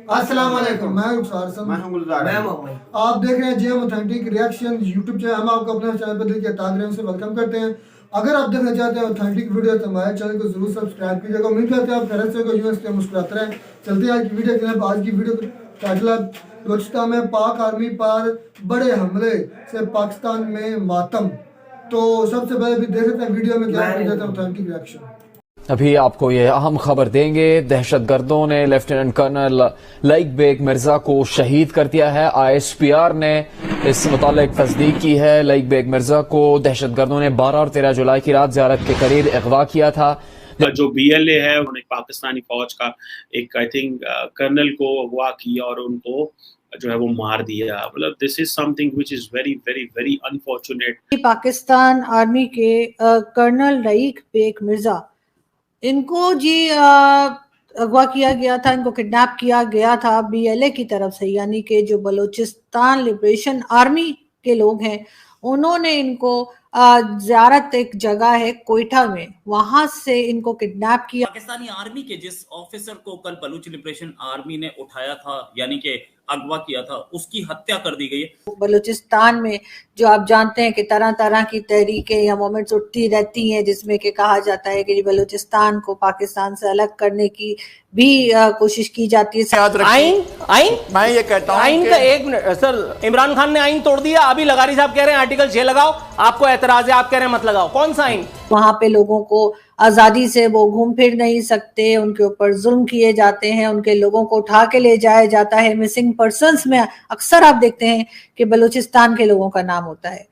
अस्सलाम वालेकुम, मैं रुखसार सम, मैं हूं गुलजार अहमद। आप देख रहे हैं JM authentic reaction YouTube channel. हम आपको अपने चैनल पर दिल के ताज़ से वेलकम करते हैं। अगर आप देखना चाहते हैं ऑथेंटिक वीडियो तो हमारे चैनल को जरूर सब्सक्राइब कीजिएगा। उम्मीद करते हैं आप खैरियत से यूनिवर्सिटी मुस्कुराते रहें। चलते हैं आज की वीडियो की तरफ। आज की वीडियो का टाइटल है बलूचिस्तान में पाक आर्मी पर बड़े हमले से पाकिस्तान में मातम। तो सबसे पहले भी देख सकते हैं वीडियो में क्या देते हैं ऑथेंटिक रिएक्शन। अभी आपको ये अहम खबर देंगे। दहशतगर्दों ने लेफ्टिनेंट कर्नल लाइक बेग मिर्जा को शहीद कर दिया है। ISPR ने इस मुतालिक तस्दीक की है। लाइक बेग मिर्जा को दहशतगर्दों ने 12 और 13 जुलाई की रात ज़ियारत के करीब अगवा किया था। जो BLA है उन्होंने पाकिस्तानी फौज का एक आई थिंक कर्नल को अगवा किया और उनको जो है वो मार दिया। मतलब this is something which is very very very unfortunate. Pakistan army के कर्नल रईक बेग मिर्जा, इनको जी अगवा किया गया था, इनको किडनैप किया गया था BLA की तरफ से, यानी कि जो बलूचिस्तान लिबरेशन आर्मी के लोग हैं उन्होंने इनको ज़ियारत एक जगह है कोयटा में, वहां से इनको किडनैप किया। पाकिस्तानी आर्मी के जिस ऑफिसर को कल बलूच लिबरेशन आर्मी ने उठाया था यानी कि अगवा किया था, उसकी हत्या कर दी गई है। बलूचिस्तान में जो आप जानते हैं कि तरह तरह की तहरीकें या मूवमेंट्स उठती रहती हैं, जिसमें कि कहा जाता है कि बलूचिस्तान को पाकिस्तान से अलग करने की भी कोशिश की जाती है। आइन मैं ये कहता हूं आइन का एक मिनट सर, इमरान खान ने आइन तोड़ दिया। अभी लगारी साहब कह रहे हैं आर्टिकल 6 लगाओ, आपको एतराज है, आप कह रहे हैं मत लगाओ। कौन सा आइन? वहां पे लोगों को आजादी से वो घूम फिर नहीं सकते, उनके ऊपर जुल्म किए जाते हैं, उनके लोगों को उठा के ले जाया जाता है। मिसिंग पर्सन्स में अक्सर आप देखते हैं कि बलूचिस्तान के लोगों का नाम होता है।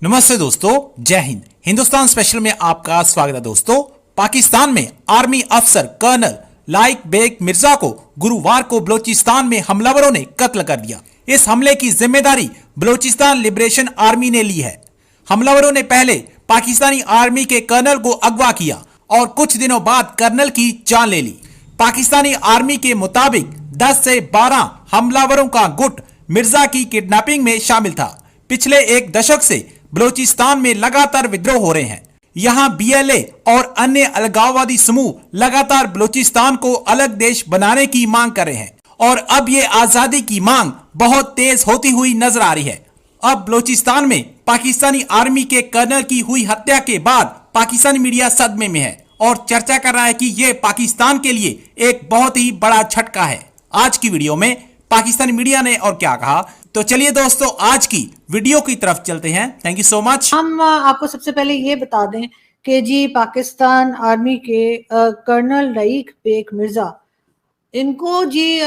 नमस्ते दोस्तों, जय हिंद। हिंदुस्तान स्पेशल में आपका स्वागत है दोस्तों। पाकिस्तान में आर्मी अफसर कर्नल लाइक बेग मिर्जा को गुरुवार को बलूचिस्तान में हमलावरों ने कत्ल कर दिया। इस हमले की जिम्मेदारी बलूचिस्तान लिबरेशन आर्मी ने ली है। हमलावरों ने पहले पाकिस्तानी आर्मी के कर्नल को अगवा किया और कुछ दिनों बाद कर्नल की जान ले ली। पाकिस्तानी आर्मी के मुताबिक 10 से 12 हमलावरों का गुट मिर्जा की किडनैपिंग में शामिल था। पिछले एक दशक से बलूचिस्तान में लगातार विद्रोह हो रहे हैं। यहाँ BLA और अन्य अलगाववादी समूह लगातार बलूचिस्तान को अलग देश बनाने की मांग कर रहे हैं और अब ये आजादी की मांग बहुत तेज होती हुई नजर आ रही है। अब बलूचिस्तान में पाकिस्तानी आर्मी के कर्नल की हुई हत्या के बाद पाकिस्तानी मीडिया सदमे में है और चर्चा कर रहा है कि यह पाकिस्तान के लिए एक बहुत ही बड़ा झटका है। आज की वीडियो में पाकिस्तानी मीडिया ने और क्या कहा, तो चलिए दोस्तों आज की वीडियो की तरफ चलते हैं। Thank you so much. हम आपको सबसे पहले ये बता दें कि जी पाकिस्तान आर्मी के कर्नल रईक बेग मिर्जा, इनको जी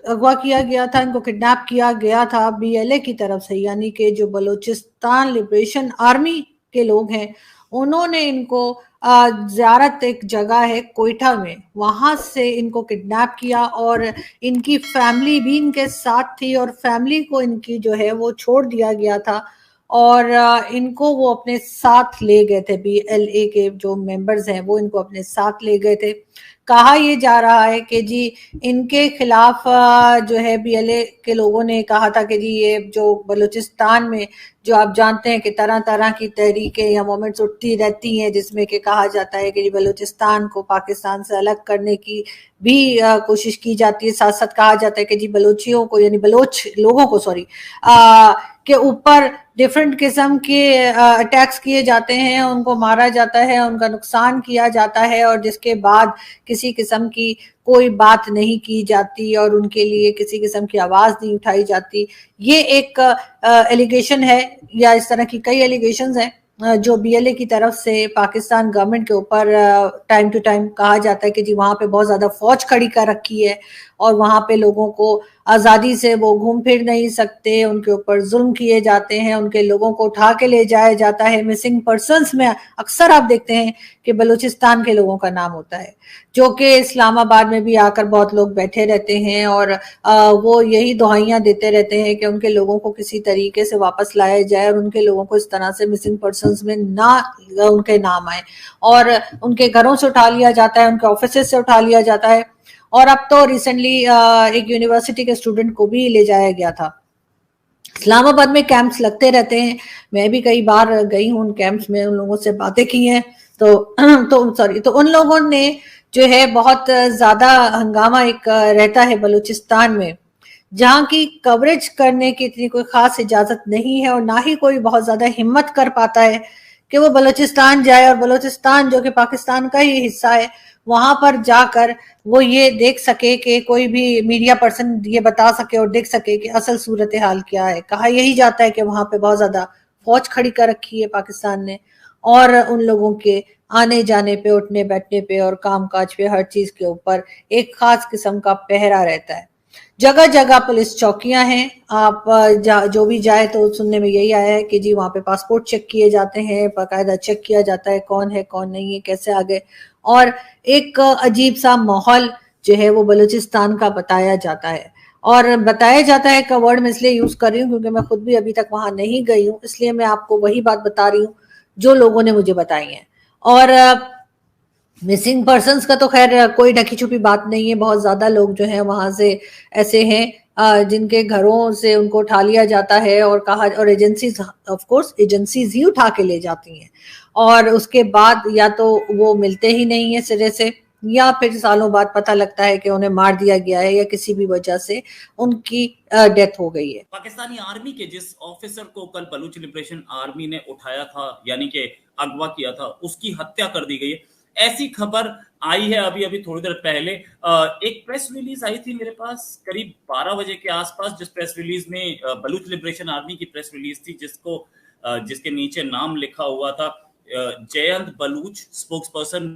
अगवा किया गया था, इनको किडनैप किया गया था BLA की तरफ से, यानी कि जो बलूचिस्तान लिबरेशन आर्मी के लोग हैं उन्होंने इनको ज़ियारत एक जगह है कोयटा में, वहां से इनको किडनैप किया और इनकी फैमिली भी इनके साथ थी और फैमिली को इनकी जो है वो छोड़ दिया गया था और इनको वो अपने साथ ले गए थे। BLA के जो मेंबर्स हैं वो इनको अपने साथ ले गए थे। कहा यह जा रहा है कि जी इनके खिलाफ जो है BLA के लोगों ने कहा था कि जी ये जो बलूचिस्तान में जो आप जानते हैं कि तरह तरह की तहरीकें या मूवमेंट्स उठती रहती हैं, जिसमें कि कहा जाता है कि बलूचिस्तान को पाकिस्तान से अलग करने की भी कोशिश की जाती है। साथ साथ कहा जाता है कि जी बलूचियों को यानी बलोच लोगों को के ऊपर डिफरेंट किस्म के अटैक्स किए जाते हैं, उनको मारा जाता है, उनका नुकसान किया जाता है और जिसके बाद किसी किस्म की कोई बात नहीं की जाती और उनके लिए किसी किस्म की आवाज़ नहीं उठाई जाती। ये एक एलिगेशन है या इस तरह की कई एलिगेशंस हैं जो BLA की तरफ से पाकिस्तान गवर्नमेंट के ऊपर टाइम टू टाइम कहा जाता है कि जी वहाँ पे बहुत ज़्यादा फौज खड़ी कर रखी है और वहाँ पे लोगों को आज़ादी से वो घूम फिर नहीं सकते, उनके ऊपर जुल्म किए जाते हैं, उनके लोगों को उठा के ले जाया जाता है। मिसिंग पर्सन्स में अक्सर आप देखते हैं कि बलूचिस्तान के लोगों का नाम होता है, जो कि इस्लामाबाद में भी आकर बहुत लोग बैठे रहते हैं और वो यही दुआइयाँ देते रहते हैं कि उनके लोगों को किसी तरीके से वापस लाया जाए और उनके लोगों को इस तरह से मिसिंग पर्सन्स में ना उनके नाम आए और उनके घरों से उठा लिया जाता है, उनके ऑफिस से उठा लिया जाता है। और अब तो रिसेंटली एक यूनिवर्सिटी के स्टूडेंट को भी ले जाया गया था। इस्लामाबाद में कैंप्स लगते रहते हैं, मैं भी कई बार गई हूँ उन कैंप्स में, उन लोगों से बातें की हैं तो उन लोगों ने जो है बहुत ज्यादा हंगामा एक रहता है बलूचिस्तान में, जहाँ की कवरेज करने की इतनी कोई खास इजाजत नहीं है और ना ही कोई बहुत ज्यादा हिम्मत कर पाता है कि वो बलूचिस्तान जाए और बलूचिस्तान जो कि पाकिस्तान का ही हिस्सा है वहां पर जाकर वो ये देख सके कि कोई भी मीडिया पर्सन ये बता सके और देख सके कि असल सूरत हाल क्या है। कहा यही जाता है कि वहां पे बहुत ज्यादा फौज खड़ी कर रखी है पाकिस्तान ने और उन लोगों के आने जाने पे, उठने बैठने पे और कामकाज पे, हर चीज के ऊपर एक खास किस्म का पहरा रहता है। जगह जगह पुलिस चौकियां हैं। आप जो भी जाए तो सुनने में यही आया है कि जी वहां पे पासपोर्ट चेक किए जाते हैं, बाकायदा चेक किया जाता है कौन है कौन नहीं है, कैसे आ गए, और एक अजीब सा माहौल जो है वो बलूचिस्तान का बताया जाता है। और बताया जाता है का वर्ड मैं इसलिए यूज कर रही हूँ क्योंकि मैं खुद भी अभी तक वहां नहीं गई हूँ, इसलिए मैं आपको वही बात बता रही हूँ जो लोगों ने मुझे बताई है। और मिसिंग पर्सन्स का तो खैर कोई ढकी छुपी बात नहीं है, बहुत ज्यादा लोग जो है वहां से ऐसे हैं जिनके घरों से उनको उठा लिया जाता है और कहा, और एजेंसीज ऑफ कोर्स एजेंसीज ही उठा के ले जाती हैं और उसके बाद या तो वो मिलते ही नहीं है सिरे से या फिर सालों बाद पता लगता है कि उन्हें मार दिया गया है या किसी भी वजह से उनकी डेथ हो गई है। पाकिस्तानी आर्मी के जिस ऑफिसर को कल बलूच लिबरेशन आर्मी ने उठाया था यानी कि अगवा किया था, उसकी हत्या कर दी गई है, ऐसी खबर आई है अभी अभी थोड़ी देर पहले। एक प्रेस रिलीज आई थी मेरे पास करीब 12 बजे के आसपास, जिस प्रेस रिलीज में बलूच लिबरेशन आर्मी की प्रेस रिलीज थी जिसके नीचे नाम लिखा हुआ था Jayant Baloch, spokesperson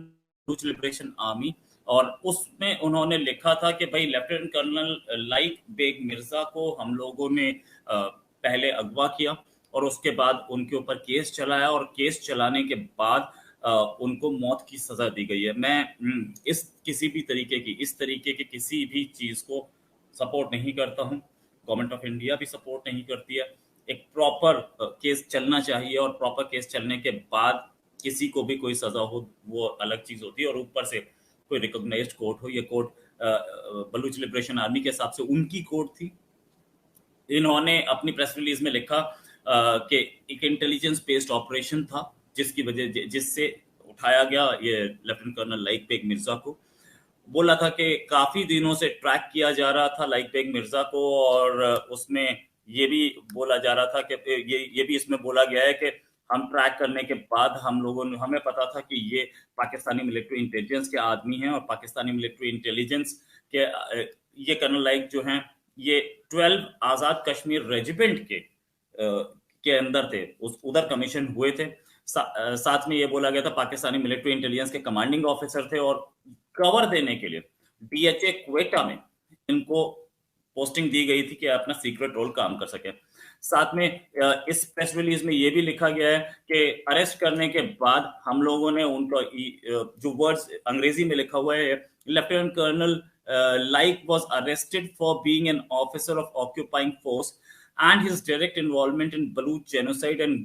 Baloch liberation army, और उसमें उन्होंने लिखा था कि भाई लेफ्टिनेंट कर्नल लाइक बेग मिर्जा को हम लोगों ने पहले अगवा किया और उसके बाद उनके ऊपर केस चलाया और केस चलाने के बाद उनको मौत की सजा दी गई है। मैं इस तरीके के किसी भी चीज को सपोर्ट नहीं करता हूं। गवर्नमेंट ऑफ इंडिया भी सपोर्ट नहीं करती है। एक प्रॉपर केस चलना चाहिए और प्रॉपर केस चलने के बाद किसी को भी कोई सजा हो वो अलग चीज होती है, और ऊपर से कोई रिकॉग्नाइज्ड कोर्ट हो। ये कोर्ट बलूच लिबरेशन आर्मी के हिसाब से उनकी कोर्ट थी। इन्होंने अपनी प्रेस रिलीज में लिखा कि एक इंटेलिजेंस बेस्ड ऑपरेशन था जिससे उठाया गया ये लेफ्टिनेंट कर्नल लाइक बेग मिर्जा को। बोला था कि काफी दिनों से ट्रैक किया जा रहा था लाइक बेग मिर्जा को, और उसमें ये भी बोला जा रहा था कि ये भी इसमें बोला गया है कि हम ट्रैक करने के बाद हमें पता था कि ये पाकिस्तानी मिलिट्री इंटेलिजेंस के आदमी हैं, और पाकिस्तानी मिलिट्री इंटेलिजेंस के ये कर्नल लाइक जो हैं ये 12 आजाद कश्मीर रेजिमेंट के अंदर थे, उधर कमीशन हुए थे। साथ में ये बोला गया था पाकिस्तानी मिलिट्री इंटेलिजेंस के कमांडिंग ऑफिसर थे, और कवर देने के लिए डीएचए क्वेटा में इनको पोस्टिंग दी गई थी कि अपना सीक्रेट रोल काम कर सके। साथ में इस प्रेस रिलीज में ये भी लिखा गया है कि अरेस्ट करने के बाद हम लोगों ने उनका जो वर्ड्स अंग्रेजी में लिखा हुआ है, lieutenant colonel Laiq was arrested for being an officer of occupying force and his direct involvement in Baluch genocide and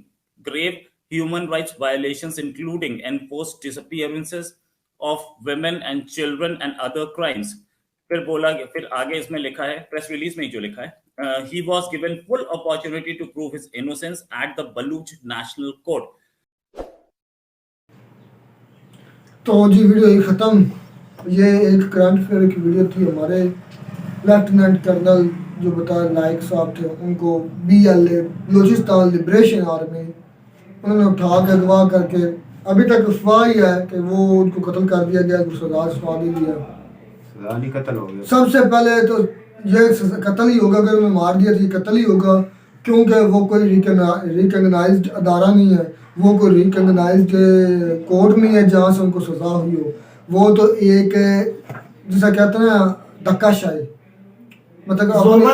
grave human rights violations, including enforced disappearances of women and children and other crimes. फिर आगे इसमें लिखा है, press release में जो लिखा है, he was given full opportunity to prove his innocence at the Baluch National Court. तो जी वीडियो ये खत्म। ये एक करंट अफेयर की वीडियो थी। हमारे लेफ्टिनेंट कर्नल जो बताया लाइक साहब थे, उनको BLA बलूचिस्तान लिबरेशन आर्मी उन्होंने उठा के अगवा करके, अभी तक अफवाह ही है कि वो उनको कत्ल कर दिया गया, सजा सुना दी गया, कत्ल हो गया। सबसे पहले तो ये कत्ल ही होगा, अगर उन्हें मार दिया तो ये कत्ल ही होगा, क्योंकि वो कोई रिकॉग्नाइज्ड अदारा नहीं है, वो कोई रिकॉग्नाइज्ड कोर्ट नहीं है जहाँ से उनको सजा हुई हो। वो तो एक जिसे कहते हैं धक्काशाही, मतलब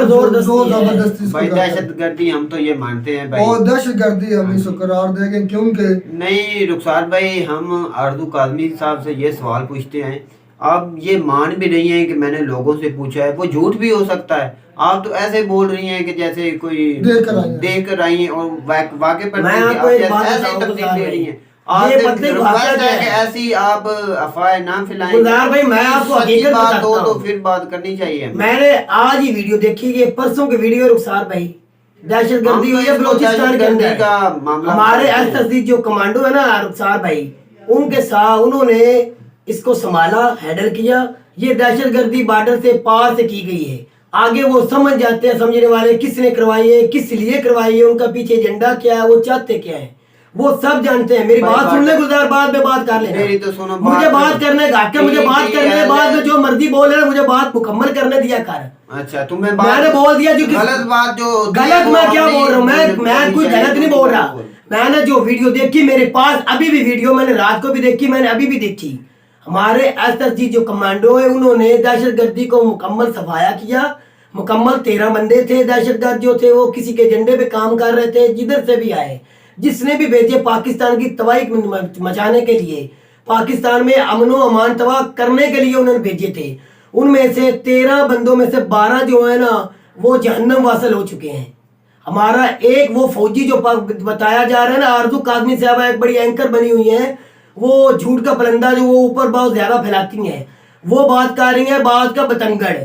जबरदस्ती भाई दहशतगर्दी हम तो ये मानते हैं भाई, और दहशतगर्दी हम इसको करार देंगे। क्योंकि नहीं रुखसार भाई, हम आरजू काजमी साहब से ये सवाल पूछते हैं, आप ये मान भी रही हैं कि मैंने लोगों से पूछा है, वो झूठ भी हो सकता है। आप तो ऐसे बोल रही हैं कि जैसे कोई देख कर आई हैं और वाकई पर ऐसे तब्दील दे रही हैं। ऐसी आप अफवाह ना फैलाएं भाई, मैं आपको हकीकत बात हो तो फिर बात करनी चाहिए। मैंने आज ही वीडियो देखी कि परसों की वीडियो रुखसार भाई, दहशतगर्दी हुई है बलूचिस्तान के अंदर का मामला। हमारे एसएसडी जो कमांडो है ना रुखसार भाई, उनके साथ उन्होंने इसको संभाला, हैंडल किया। ये दहशतगर्दी बॉर्डर से पार से की गई है। आगे वो समझ जाते हैं, समझने वाले, किसने करवाई है, किस लिए करवाई है, उनका पीछे एजेंडा क्या है, वो चाहते क्या है, वो सब जानते हैं। मेरी बात सुन ले गुलजार, बाद में बात कर ले। मेरी तो सुनो, मुझे बात करने घाट के, मुझे बात करने के बाद में जो मर्जी बोल रहे, मुझे बात मुकम्मल करने दिया कर। अच्छा, तुम्हें मैंने बोल दिया जो गलत बात जो गलत, मैं क्या बोल रहा हूँ, मैं कोई गलत नहीं बोल रहा। मैंने जो वीडियो देखी मेरे पास अभी भी वीडियो, मैंने रात को भी देखी, मैंने अभी भी देखी। हमारे एसएसजी जो कमांडो है उन्होंने दहशतगर्दी को मुकम्मल सफाया किया। मुकम्मल 13 बंदे थे दहशतगर्द जो थे, वो किसी के एजेंडे पे काम कर रहे थे, जिधर से भी आए, जिसने भी भेजे पाकिस्तान की तबाही मचाने के लिए, पाकिस्तान में अमनो अमान तबाह करने के लिए उन्होंने भेजे थे। उनमें से 13 बंदों में से 12 जो है ना वो जहन्नम वासल हो चुके हैं। हमारा एक वो फौजी जो बताया जा रहा है ना, आरजू काजमी साहब एक बड़ी एंकर बनी हुई है, वो झूठ का पलंदा जो वो ऊपर बहुत ज्यादा फैलाती हैं, वो बात कर रही है बात का बतंगड़।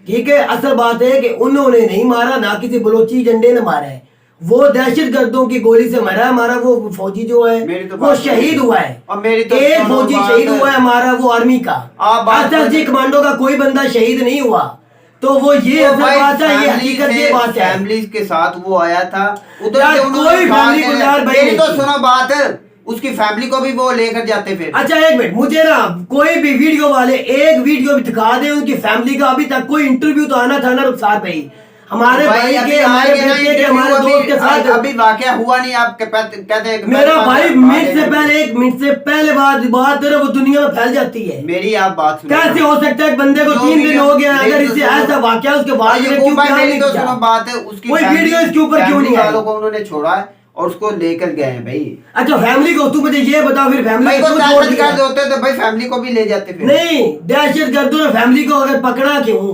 ठीक है, असल बात है कि उन्होंने नहीं मारा, ना किसी बलोची झंडे ने मारा है, वो दहशतगर्दों की गोली से मरा। हमारा वो फौजी जो है वो शहीद हुआ है, और मेरी तो एक फौजी शहीद हुआ है हमारा, वो आर्मी का। एसएसजी कमांडो का कोई बंदा शहीद नहीं हुआ। तो वो ये बात है, ये हकीकत, ये बात है। फैमिली के साथ वो आया था उधर, कोई फैमिली को यार भाई, मेरी तो सुनो बात, उसकी फैमिली को भी वो लेकर जाते फिर। अच्छा एक मिनट, मुझे ना कोई भी वीडियो वाले एक वीडियो भी दिखा दे उनकी फैमिली का। अभी तक कोई इंटरव्यू तो आना था ना रुखसार भाई, हमारे भाई के, हमारे बेटे के, हमारे दोस्त के साथ अभी वाकया हुआ नहीं। आप कहते हैं मेरा भाई मिनट से पहले, 1 मिनट से पहले बात वो दुनिया में फैल जाती है। मेरी आप बात सुनो, कैसे हो सकता है बंदे को 3 दिन हो गया, अगर इससे ऐसा वाकया उसके बाद मेरी तो सुनो बात है, उसकी कोई वीडियो इसके ऊपर क्यों नहीं है? को उन्होंने छोड़ा है और उसको लेकर गए हैं भाई। अच्छा फैमिली को तू मुझे ये बता, फिर फैमिली को दहशतगर्द होते तो भाई फैमिली को भी ले जाते फिर। नहीं, दहशतगर्दों ने फैमिली को अगर पकड़ा क्यों?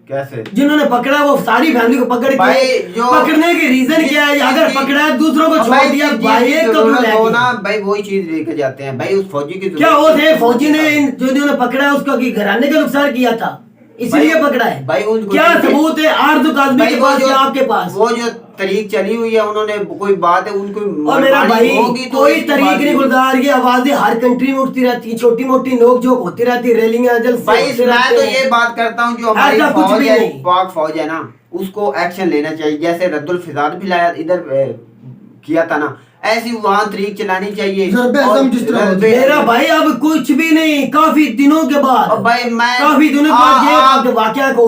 कैसे? जिन्होंने पकड़ा वो सारी फैमिली को पकड़ के, पकड़ने के रीजन क्या है? अगर पकड़ा दूसरों को छोड़ दिया, भाई तो क्यों ना भाई वही चीज लेकर जाते हैं भाई। उस फौजी की क्या वो थे फौजी ने जो जिन्होंने पकड़ा उसको घराने का नुकसान किया था इसलिए पकड़ा है भाई? क्या सबूत है आरजू काजमी के पास या आपके पास? वो जो तरीक चली हुई है, उन्होंने कोई बात है उनको, और मेरा भाई कोई तरीक नहीं गुलजार, ये आवाजें हर कंट्री में उठती रहती है, छोटी मोटी नोक झोंक होती रहती है, रेलिंग भाई। मैं तो ये बात करता हूँ जो हमारी फौज है, पाक फौज है ना, उसको एक्शन लेना चाहिए। जैसे रद्दुल फिजाद भी लाया इधर किया था ना, ऐसी वहाँ तरीक चलानी चाहिए। मेरा भाई अब कुछ भी नहीं, काफी दिनों के बाद भाई, मैं काफी दिनों के बाद ये वाकया को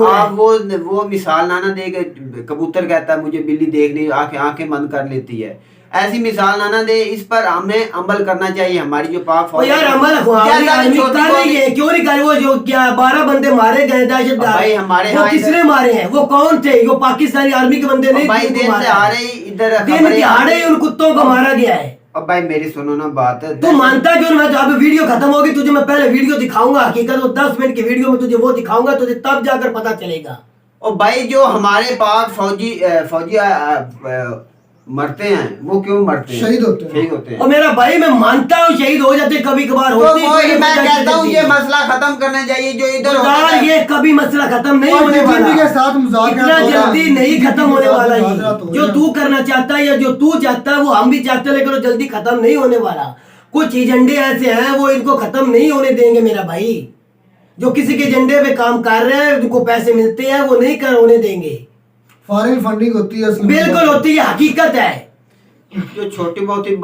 वो मिसाल ना दे के कबूतर कहता है मुझे बिल्ली देखनी, आंखें बंद कर लेती है, ऐसी मिसाल ना दे। इस पर हमें अमल करना चाहिए। हमारी जो पाक फौज यार अमल क्यों नहीं कर? वो जो क्या 12 बंदे मारे गए दहशतगर्द भाई हमारे, वो किसने मारे हैं? वो कौन थे? वो पाकिस्तानी आर्मी के बंदे नहीं, भाई दिन दिहाड़े इधर दिहाड़े उन कुत्तों को मारा गया है। अब भाई मेरी सुनो ना बात, तू मानता क्यों? मैं अब वीडियो खत्म होगी, तुझे मैं पहले वीडियो दिखाऊंगा हकीकत, वो 10 मिनट की वीडियो में तुझे वो दिखाऊंगा, तुझे तब जाकर पता चलेगा। और भाई जो हमारे पाक फौजी मरते हैं, वो क्यों मरते हैं? शहीद होते हैं। और मेरा भाई मैं मानता हूँ शहीद हो जाते कभी कभार होते हैं, मैं कहता हूँ ये मसला खत्म करना चाहिए जो इधर ये कभी मसला खत्म नहीं होने वाला के साथ, इतना जल्दी नहीं खत्म होने वाला। ये जो तू करना चाहता है या जो तू चाहता है वो हम भी चाहते हैं, लेकिन वो जल्दी खत्म नहीं होने वाला। कुछ एजेंडे ऐसे हैं वो इनको खत्म नहीं होने देंगे मेरा भाई। जो किसी के एजेंडे पे काम कर रहे हैं, उनको पैसे मिलते हैं, वो नहीं होने देंगे। फॉरेन फंडिंग होती है, बिल्कुल होती है, हकीकत है। जो छोटी मोटी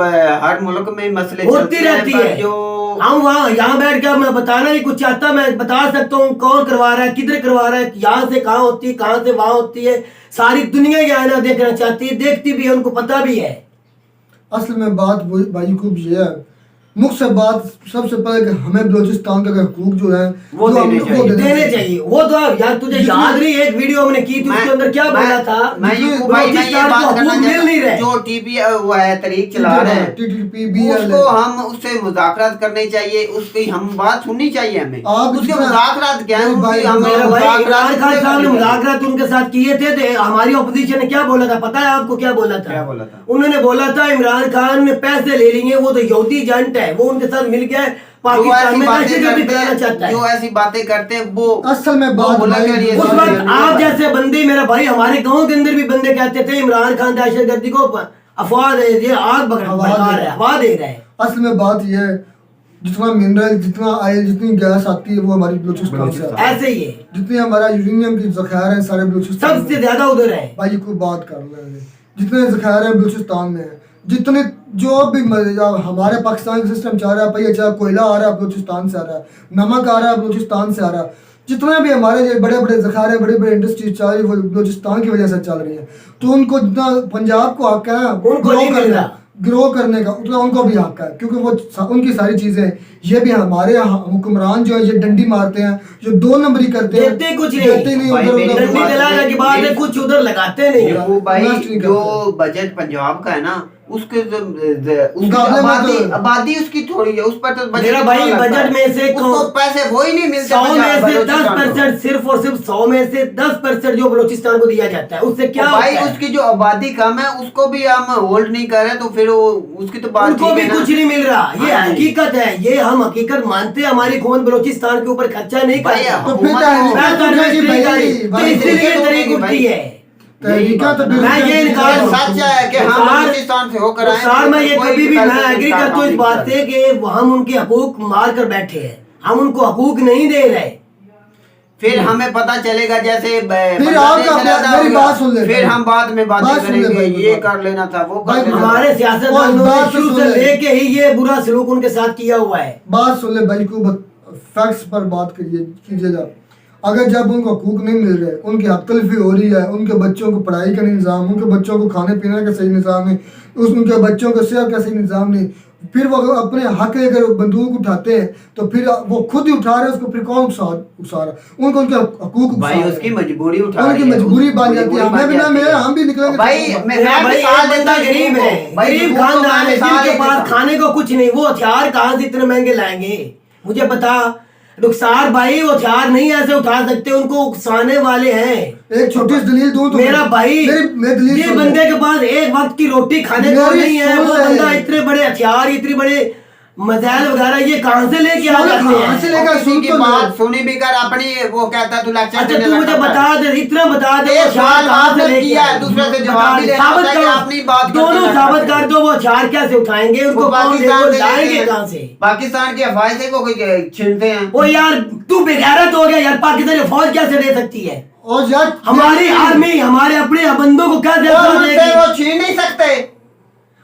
हर मुल्क में मसले होती रहती है। जो हम वहाँ यहाँ बैठ कर मैं बताना नहीं कुछ चाहता, मैं बता सकता हूँ कौन करवा रहा है, किधर करवा रहा है, यहाँ से कहाँ होती है, कहाँ से वहाँ होती है। सारी दुनिया ये आईना देखना चाहती है, देखती भी है, उनको पता भी है। असल में बात भाई खूब ये है, मुख्य से बात सबसे पहले कि हमें बलोचिस्तान का हकूक जो है वो देने चाहिए। वो तो यार तुझे याद नहीं, एक वीडियो हमने की थी, उसके अंदर क्या बोला था? जो टीपी वो है तरीक चला रहे हैं, उसको हम उससे मुज़ाकरात करने चाहिए, उसकी हम बात सुननी चाहिए हमें। उसके मुज़ाकरात क्या है? इमरान खान साहब ने मुज़ाकरात उनके साथ किए थे, तो हमारी ऑपोजिशन ने क्या बोला था पता है आपको? क्या बोला था? उन्होंने बोला था इमरान खान ने पैसे ले लिए, वो तो यहूदी एजेंट है, वो उनके साथ मिल गया पाकिस्तान में कराना चाहता है। जो ऐसी बातें करते हैं वो असल में बात उस वक्त आप जैसे बंदे, मेरा भाई हमारे गांव के अंदर भी बंदे कहते थे इमरान खान दहशतगर्दी को अफवाह दे, ये आग भड़का रहा है, हवा दे रहा है। असल में बात ये है, जितना मिनरल, जितना ऑयल, जितनी गैस आती है वो हमारी बलूचिस्तान से आती है। ऐसे ही है, जितनी हमारा यूरेनियम की जखायर है सारे बलूचिस्तान सबसे ज्यादा उधर है भाई। कोई बात कर रहे हैं, जितने जखायर है बलूचिस्तान में है, जितने जो भी हमारे पाकिस्तान का सिस्टम चल रहा है भाई, चाहे कोयला आ रहा है बलूचिस्तान से आ रहा है, नमक आ रहा है बलूचिस्तान से आ रहा है, जितने भी हमारे ये बड़े बड़े जखारे, बड़े बड़े इंडस्ट्रीज चल रही है वो बलूचिस्तान की वजह से चल रही है। तो उनको जितना पंजाब को हक है उनको ग्रो करने का, उतना उनको भी हक है, क्योंकि वो उनकी सारी चीजें, ये भी हमारे हुक्मरान जो है ये डंडी मारते हैं, जो 2 नंबरी करते हैं, देते कुछ देते नहीं भाई, उधर मेरी उधर डंडी दिलाने के बाद में कुछ उधर लगाते नहीं है। वो भाई इन्वेस्ट नहीं जो करते। बजट पंजाब का है ना, उसके मुकाबले में आबादी तो- आबादी उसकी थोड़ी है, उस पर तो बजट मेरा भाई कितना लगता बजट है? में से उसको पैसे वो ही नहीं मिलते 100 में से बलूचिस्तान को। 10%, सिर्फ और सिर्फ 100 में से 10% जो बलूचिस्तान को दिया जाता है, उससे क्या तो भाई होता है? उसकी जो आबादी कम है उसको भी हम होल्ड नहीं कर रहे, तो फिर वो उसकी तो बात उनको ठीक भी है ना। कुछ नहीं मिल रहा। ये हाँ जी। हकीकत है, ये हम हकीकत मानते हैं। हमारी कौन बलूचिस्तान के ऊपर खर्चा नहीं भाई, करता, तो फिर हुकूमत तहरीक मैं तो उठेगी इन्वेस्ट नहीं करी, तो भाई, इसीलिए तो तहरीक उठेगी उठती भाई। है। तहरीका तो मैं ये इनकार सच है कि हम बलूचिस्तान से होकर आए हैं, सर, मैं ये कोई कभी भी गलत मैं एग्री इंसान करता हूँ इस नहीं बात कर से कि हम उनके हकूक मार कर बैठे हैं, हम उनको हकूक नहीं दे रहे। फिर हमें पता चलेगा जैसे फिर आपका मेरी बात सुन ले, फिर हम बाद में बातें बात सुन ले करेंगे, भाई, ये बात। कर लेना था, वो भाई, कर लेना था। हमारे सियासतदानों बात ने तो शुरू सुन से ले। लेके ही ये बुरा सलूक उनके साथ किया हुआ है। बात सुन ले भाई, को फैक्ट्स पर बात कीजिएगा। अगर जब उनको हकूक नहीं मिल रहे, उनकी हक तलफी हो रही है, उनके बच्चों को पढ़ाई का नहीं निज़ाम, उनके बच्चों को खाने पीने का सही निज़ाम नहीं, उनके बच्चों को सेहत का सही निज़ाम नहीं, फिर वो अपने हक अगर बंदूक उठाते हैं तो फिर वो खुद ही उठा रहे हैं, उसको फिर कौन उठा रहा? उनको उनके हकूक भाई उसकी मजबूरी उठा उनकी रही है, मजबूरी उसकी बन जाती है। मजबूरी हमें भी ना बन में जाती है। हम भी निकलेंगे भाई मैं भाई मिसाल एक देता बंदा हूँ गरीब है, भाई, गरीब हुकूक को मैं खानदान है, मिसाल जिनके देता पास हूँ। खाने को कुछ नहीं, वो हथियार कहाँ से इतने महंगे लाएंगे? मुझे बता रुखसार भाई, वो हथियार नहीं ऐसे उठा सकते, उनको उकसाने वाले हैं। एक छोटी सी दलील दूं तो मेरा भाई, मेरी दलील ये सुन ले। बंदे के पास एक वक्त की रोटी खाने को मेरी नहीं है, सुन वो ले। बंदा इतने बड़े हथियार, इतने बड़े मजाइल वगैरह ये कहाँ से लेके आ सुन, जाते कहाँ से हैं? लेकर और किसी सुन की तो ले। बात सुनी भी कर अपनी, वो कहता तू लेक्चर अच्छा देने तू मुझे लगता है। बता दे, इतना बता दे, एक वो हथियार सवाल कहाँ से आपने लेके किया है, आए? दूसरे से बता जवाब भी दे, देना साबित होता है कि करो, अपनी बात करते दोनों रहते साबित हैं। कर दो, वो हथियार कैसे उठाएंगे? उनको वो कौन पाकिस्तान से लाएंगे लेते कहाँ हैं, से? पाकिस्तान की अफवाह से वो कोई छीनते हैं। ओ यार तू बेगैरत हो गया यार, पाकिस्तानी फौज कैसे दे सकती है? और यार हमारी आर्मी हमारे अपने बंदों को क्या वो दे उनसे देगी? वो छीन नहीं सकते।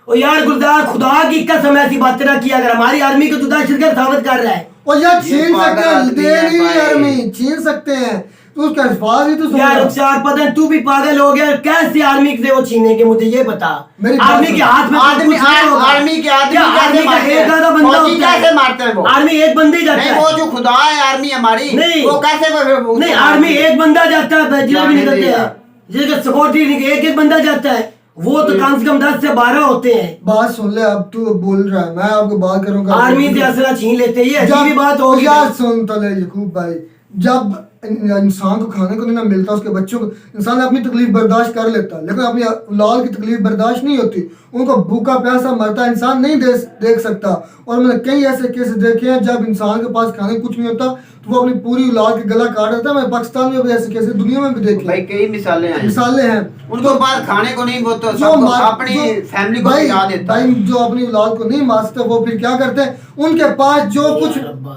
ओ यार गुलजार, खुदा की कसम ऐसी बातें ना किया, अगर हमारी आर्मी को तू दहशतगर्द साबित कर रहा है। और यार ये छीन पागल सकते हैं, आदमी दे है नहीं भाई। आर्मी छीन सकते हैं, तो उसका अल्फाज ही तो सुन यार लो। रुखसार पता नहीं तू भी पागल हो गया, कैसे आर्मी से वो छीनेंगे? मुझे ये बता, मेरी बात आर्मी सुन। के हाथ में तो आदमी कुछ नहीं होगा। आर्मी के आदमी क्या कैसे आर्मी का मारते एक आधा हैं? बंदा फौजी होता है? कैसे मारते हैं वो? आर्मी एक बंदा ही जाता नहीं, है। वो जो खुदा है आर्मी हमारी, नहीं। वो कैसे नहीं, आर्मी एक बंदा जाता है, जिधर भी जाने निकलते देगा। हैं, जिधर सिक्योरिटी एक एक बंदा जाता है, वो तो कम से कम 10 से 12 होते हैं। बात सुन ले, अब तू बोल रहा है, मैं आपको बात करूंगा। आर्मी से असला छीन लेते हैं, ये अजीब ही बात होगी। यार सुन तो ले यकूब भाई, जब इंसान को खाने को नहीं ना मिलता, उसके बच्चों को, इंसान अपनी तकलीफ बर्दाश्त कर लेता है, लेकिन अपनी औलाद की तकलीफ बर्दाश्त नहीं होती। उनको भूखा प्यासा मरता इंसान नहीं देख सकता। और मैंने कई ऐसे केस देखे हैं जब इंसान के पास खाने को कुछ नहीं होता तो वो अपनी पूरी औलाद के गला काट देता है। मैं पाकिस्तान में भी ऐसे केस, दुनिया में भी देखे भाई कई मिसालें हैं, मिसालें हैं। उनको पास खाने को नहीं, वो तो जो सबको मार- अपनी जो- फैमिली को भाई- खिला देता है। भाई जो अपनी औलाद को नहीं मार सकते वो फिर क्या करते हैं? उनके पास जो कुछ, रब्बा,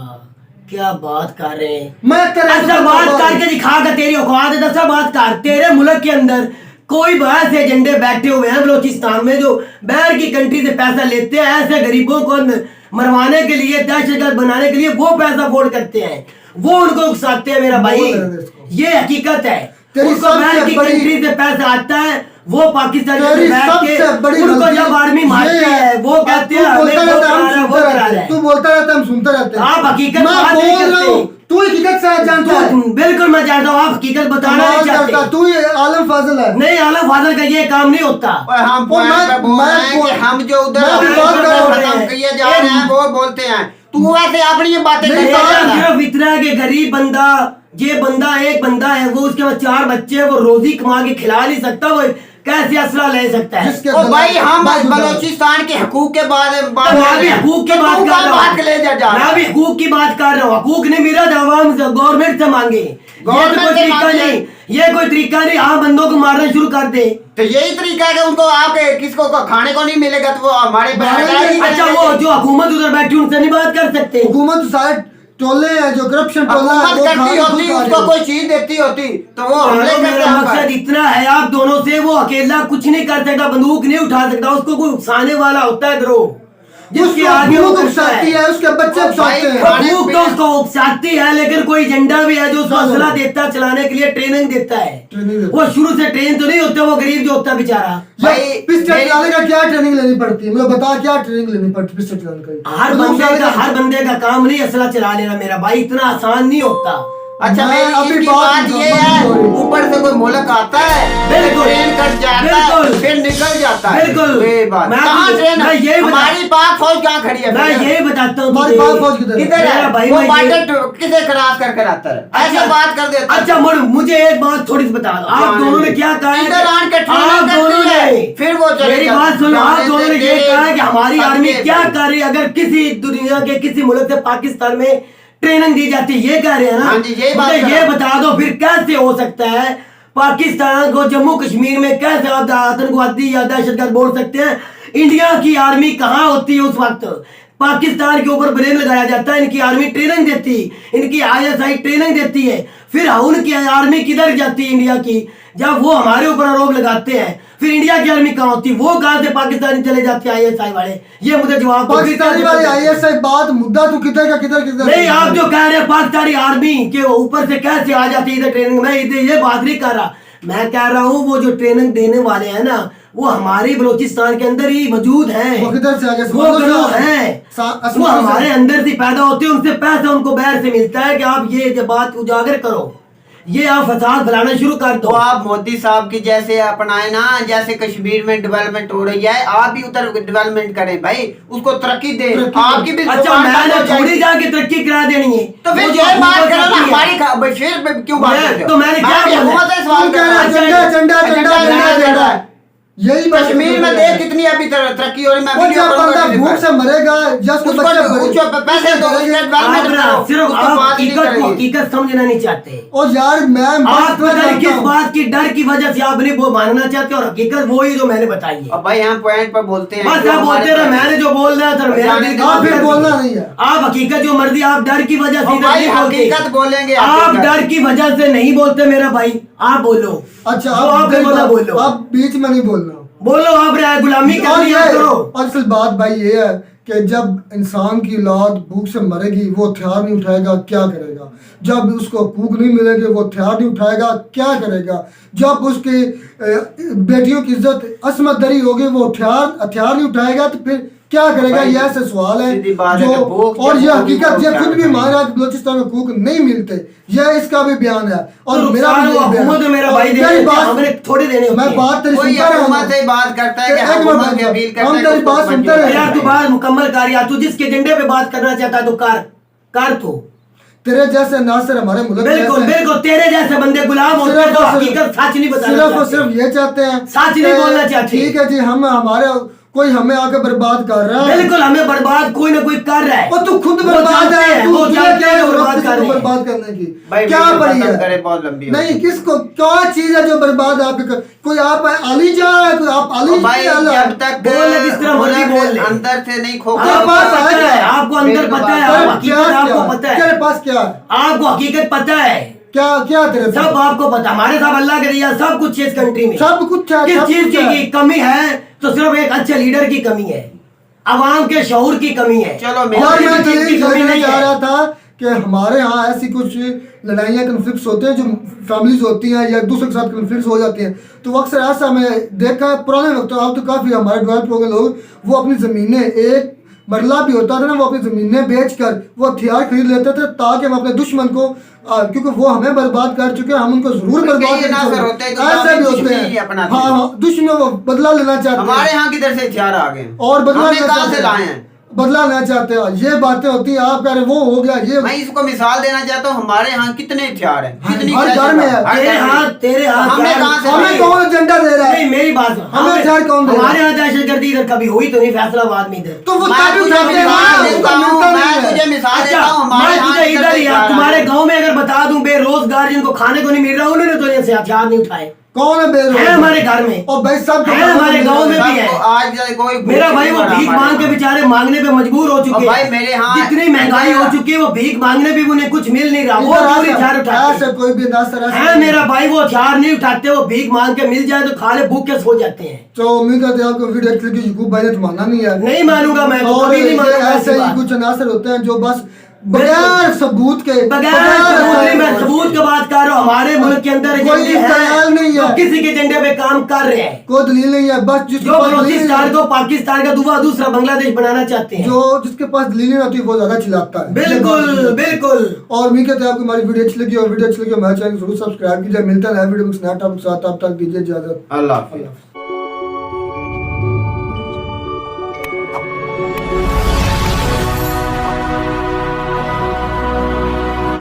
क्या बात कर रहे हैं? मैं तेरे ऐसा बात करके दिखागा, तेरी औकात है, ऐसा बात कर। तेरे मुल्क के अंदर कोई ऐसे एजेंडे बैठे हुए हैं बलोचिस्तान में जो बाहर की कंट्री से पैसा लेते हैं, ऐसे गरीबों को मरवाने के लिए, दहशतगर्द बनाने के लिए वो पैसा फोड़ करते हैं, वो उनको उकसाते हैं मेरा भाई। बोल रहे हैं इसको। ये हकीकत है। तेरी उनको सबसे बाहर की बड़ी- कंट्री से पैसा आता है, वो पाकिस्तान में तेरी बैठ के सबसे बड़ी उनको गलती जब आर्मी ये मारती है, वो अब कहते तू हैं हमें बोलता वो रहता है, करा रहा है, हम वो सुनते करा रहते रहा हैं। है। तू बोलता रहता है, हम सुनते रहते हैं। आप हकीकत मैं बात नहीं बोल रहा करते। हूँ, तू हकीकत से जानता है। बिल्कुल मैं जानता हूँ, आप हकीकत बताना कमाल नहीं करता, चाहते। तू ये आलम फाजिल है। नहीं, आलम फादर का ये काम नहीं होता। और हम और पॉइंट पे बोल रहे हैं कि हम जो उधर मैं भी बात कर रहा हूँ। खत्म किए जा रहे हैं वो बोलते हैं, तू ऐसे अपनी ये बातें मेरी करता बात रहता है। सिर्फ इतना है कि गरीब बंदा, ये बंदा एक बंदा है, वो उसके बाद 4 बच्चे हैं, वो रोजी कमा के खिला नहीं सकता, वो कैसे असला ले सकता है? जिसके ओ भाई हम बात- बलोचिस्तान के हकूक के बारे में तो मैं भी हकूक की बात कर रहा हूँ, मैं भी हकूक की बात कर रहा हूँ। हकूक नहीं मिला तो अवाम से, गवर्नमेंट से मांगे। ये तो कोई तरीका नहीं, ये कोई तरीका नहीं। आप बंदों को मारना शुरू कर दे। तो यही तरीका है कि उनको आपके किसको को खाने को नहीं मिलेगा तो वो हमारे अच्छा, वो जो हुकूमत उधर बैठी उनसे नहीं बात कर सकते? हुकूमत सारे टोले हैं जो करप्शन टोला है, हुकूमत वो करती खाने होती को उसको कोई चीज देती होती तो वो हमले मेरा करते आप मकसद इतना है आप दोनों से, वो अकेला कुछ नहीं कर सकता, बंदूक नहीं उठा सकता, उसको कोई उकसाने वाला होता है गिरोह जिसके आगे वो उकसाती है, उसके बच्चे उकसाते हैं। हकूक तो उसको उकसाती है, लेकिन कोई एजेंडा भी है जो उसको असला देता है, चलाने के लिए ट्रेनिंग देता है। ट्रेनिंग देता वो शुरू से ट्रेन तो नहीं होता, वो गरीब जो होता है बेचारा। भाई पिस्टल चलाने का क्या ट्रेनिंग लेनी पड़ती है? मुझे बता क्या ट्रेनिंग लेनी पड़ती है पिस्टल चलाने का? हर बंदे का काम नहीं असला चला लेना मेरा भाई, इतना आसान नहीं होता। अच्छा मैं मेरी अभी इसकी बात बात ये है, ऊपर से कोई मुल्क आता है, बिल्कुल, ट्रेन कट जाता बिल्कुल, है, फिर निकल जाता है। बिल्कुल। ये बात मैं कहाँ भी- ट्रेन? मैं यही बता- हमारी पाक फौज कहाँ खड़ी है? मैं यही बताता हूँ हमारी तुझे। पाक फौज किधर है? किधर मेरा है भाई, वो मैं ये- बाटर किसे क्रॉस करके आता है? ऐसे बात कर देता है। अच्छा मुझे एक बात थोड़ी सी बता दो, आप दोनों ने क्या कहा है? इधर आन के ट्रेनिंग आप करती दोनों है, ने फिर वो चले मेरी जाते बात सुनो, हैं। आप दोनों ने ये जाने कहा है कि हमारी दे- आर्मी सबके क्या दे। कर रही है अगर किसी दुनिया के किसी मुल्क से पाकिस्तान में ट्रेनिंग दी जाती है, ये कह रहे हैं ना? हाँ जी, यही बात मुझे कर ये रहा हूं। बता दो फिर कैसे हो सकता है पाकिस्तान को जम्मू कश्मीर में कैसे आप आतंकवादी या दहशतगर्द बोल सकते हैं? इंडिया की आर्मी कहाँ होती है उस वक्त? पाकिस्तान के ऊपर ब्लेम लगाया जाता है, इनकी आर्मी ट्रेनिंग देती, इनकी आईएसआई ट्रेनिंग देती है, फिर उनकी आर्मी किधर जाती है इंडिया की? जब वो हमारे ऊपर आरोप लगाते हैं, फिर इंडिया की आर्मी कहाँ होती है? वो कहाँ से पाकिस्तानी चले जाते हैं आईएसआई वाले? ये मुझे जवाब दो। पाकिस्तानी वाले आईएसआई बात मुद्दा तो किधर का किधर नहीं, आप जो कह रहे हैं पाकिस्तानी आर्मी के ऊपर से कैसे आ जाती है इधर ट्रेनिंग, मैं इधर ये बात नहीं कर रहा। मैं कह रहा हूँ वो जो ट्रेनिंग देने वाले हैं ना, वो हमारे बलूचिस्तान के अंदर ही मौजूद हैं। वो किधर से आ गए? वो गिरोह हैं, वो हमारे अंदर से पैदा होते हैं, उनसे पैसा उनको बाहर से मिलता है कि आप ये जब बात उजागर करो, ये आप फसाद फैलाना शुरू कर दो। तो आप मोदी साहब की जैसे अपनाए ना, जैसे कश्मीर में डेवलपमेंट हो रही है, आप भी उधर डेवलपमेंट करें भाई, उसको तरक्की दें। आपकी भी अच्छा, दुकान बंद मैंने हो जाएगी। थोड़ी जाके तरक्की करा देनी है। तो फिर वो जो ये बात हुकूमत करो ना, करती है। हमारी फिर क्यों बात करते हो? तो मैंने क्या भी बोला? हुकूमत से सवाल कर रहा हूं। एजेंडा यही बात कश्मीर में देख कितनी अभी तरक्की हो रही है। मैं वो वीडियो जब करूंगा बंदा किसी भूख पर। से मरेगा, जब उसको पैसे दो, उसके डेवलपमेंट आप ना करो, सिर्फ उसको आप बात नहीं हकीकत को करेगी। हकीकत समझना नहीं चाहते। और यार मैं आप पता नहीं किस बात की डर की वजह से आप नहीं वो मानना चाहते, और हकीकत वो ही जो मैंने बताई है। अब भाई हम पॉइंट पर बोलते हैं। बस जो आप हमारे बोलते रहे, पास- मैंने जो बोल रहा था मेरा दिल आप फिर बोलना नहीं है। आप हकीकत जो मर्जी, आप डर की वजह से और इधर भाई नहीं बोलते। हकीकत बोलेंगे, आप हकीकत। डर की वजह से नहीं बोलते मेरा भाई, आप बोलो। अच्छा जो आप बोला बोलो, आप बीच में नहीं बोलना। बोलो, आप गुलामी कर और लिया करो। असल बात भाई ये है कि जब इंसान की औलाद भूख से मरेगी, वो हथियार नहीं उठाएगा, क्या करेगा? जब उसको भूख नहीं मिलेगी, वो हथियार नहीं उठाएगा, क्या करेगा? जब उसकी बेटियों की इज्जत असमत दरी होगी, वो हथियार नहीं उठाएगा, तो फिर क्या करेगा? ये ऐसे सवाल है सीधी बात है जो, कि भूख और ये जब हकीकत होगी, ये वो खुद भी हथियार मान रहा है कि बलूचिस्तान में भूख नहीं मिलते, ये इसका भी बयान है। और तो मेरा भी नुकसान यही हुकूमत बयान है। मेरा भाई और दे मेरी देते हैं, बात- हमने थोड़े देने होते मैं हैं। बात तेरी कोई सुनता रहा हुकूमत से बात करता है कि एक हुकूमत बात की अपील करता हम है तेरी कि बात उसको सुनते मंजूर रहे। यार तू बात मुकम्मल कर यार, तू जिसके एजेंडे पे बात करना चाहता है तो कर तू। तेरे जैसे नासिर हमारे मुल्क में बिल्कुल ऐसे हैं। बिल्कुल, तेरे जैसे बंदे गुलाम होते हैं सिर्फ तो और सिर्फ- हकीकत सच नहीं बताना सिर्फ और चाहते। सिर्फ ये चाहते हैं, सच नहीं कि बोलना चाहते। ठीक है जी, हम हमारे कोई हमें आके बर्बाद कर रहा है। बिल्कुल, हमें बर्बाद कोई ना कोई कर रहा है। और तू खुद वो बर्बाद जानते है, हैं, तू वो तुझे जानते क्या हैं जरूरत बर्बाद किसी को करने की। बर्बाद करने की? भाई क्या वीडियो पड़ी खत्म है? करे, बहुत लंबी हो नहीं, किसको क्या चीज है जो बर्बाद आपके कोई आप आली जा है, कोई आप आली भाई जब तक बोल ले जिस तरह मर्जी बोल ले। अंदर से नहीं खो तेरे पास पता है है, आपको अंदर पता है, तेरे हकीकत क्या आपको पता है, तेरे पास क्या है? आपको हकीकत पता है, क्या क्या तेरे पास? सब आपको पता। हमारे साथ अल्लाह के दिया सब कुछ है इस कंट्री में। सब कुछ है, किस सब चीज कुछ है। की कमी है? तो सिर्फ एक अच्छे लीडर की कमी है, अवाम के शऊर की कमी है। चलो और मेरा मैं किसी चीज की कमी कहना नहीं चाह है। रहा था कि हमारे यहाँ ऐसी कुछ लड़ाइयाँ कन्फ्लिक्ट्स होते हैं जो फैमिलीज होती हैं या एक दूसरे के साथ कन्फ्लिक्ट्स हो जाती हैं, तो अक्सर ऐसा मैं देखा है पुराने वक्त, अब तो काफ़ी हमारे डेवलप हो गए लोग, वो अपनी ज़मीनें, एक मरला भी होता था ना, वो अपनी ज़मीनें बेचकर वो हथियार खरीद लेते थे ताकि हम अपने दुश्मन को, क्योंकि वो हमें बर्बाद कर चुके हैं, हम उनको जरूर कोई बर्बाद कई नासर होते हैं, करेंगे। ऐसे भी होते दुश्मनी हैं, अपनाते हाँ हैं। हाँ, दुश्मन वो बदला लेना चाहते हैं। हमारे यहाँ किधर से हथियार आ गए और बदला हमने लेना कहाँ से चाहते लाए हैं। हैं? बदला लेना चाहते हो, ये बातें होती हैं। आप कह रहे वो हो गया ये, मैं इसको मिसाल देना चाहता हूँ, हमारे यहाँ कितने हथियार हैं, कितनी हर घर में है। तेरे हाथ हमने कहाँ से हमें कौन एजेंडा दे रहा है? नहीं मेरी बात सुन, हमें हथियार कौन दे रहा है? हमारे यहाँ दहशतगर्दी इधर कभी हुई तो नहीं, फैसलाबाद में इधर। तो वो मैं ताकि तुझे उठाते हैं ना, मिसाल उसको देता हूँ, मिलता नहीं मैं है। तुझे मिसाल अच्छा, देता हूँ, हमारे मैं यहाँ तुझे कितने इधर ही हथियार तुम्हारे हैं। गांव में अगर बता दूं बेरोजगार जिनको खाने को नहीं मिल रहा उन्होंने तो ऐसे हथियार नहीं उठाए, कौन है बेरोजगार? है हमारे घर में, और भाई सब है हमारे गांव में भी है। सबको आज कोई मेरा भाई वो भीख मांग के बेचारे मांगने पे मजबूर हो चुके और भाई मेरे हैं, यहाँ जितनी महंगाई हो चुकी है वो भीख मांगने पे भी उन्हें कुछ मिल नहीं रहा, वो इधर पूरी हथियार उठाते ऐसे हैं। कोई भी अंदाज तरह है मेरा भाई वो हथियार नहीं उठाते, वो भीख मांग के मिल जाए तो खा ले भूख के सो जाते हैं। तो उम्मीद करते हैं आपको वीडियो अच्छी लगी। यूकूब भाई ने तो माना नहीं है, नहीं मानूंगा मैं, तो और कभी नहीं मानूंगा ऐसे ऐसी ही बात। कुछ अनासर होते हैं जो बस बगैर सबूत के बगैर सबूत नहीं, मैं सबूत की बात कर रहा हूँ। हमारे मुल्क के अंदर कोई एजेंडे हैं, दलाल नहीं है। जो किसी के एजेंडे पे काम कर रहे हैं, कोई दलील नहीं है, बस जिसके जो पास दलील बलोचिस्तान है, को पाकिस्तान का दूसरा बांग्लादेश बनाना चाहते हैं। जो जिसके पास दलील नहीं होती वो ज्यादा चिल्लाता है। बिल्कुल बिल्कुल। और उम्मीद करते हैं आपको हमारी वीडियो अच्छी लगी, और वीडियो अच्छी लगी हमारे चैनल को जरूर सब्सक्राइब कीजिए। मिलता है नए वीडियो में नया टॉपिक के साथ, तब तक दीजिए इजाजत। अल्लाह हाफिज़। अल्लाह हाफिज़।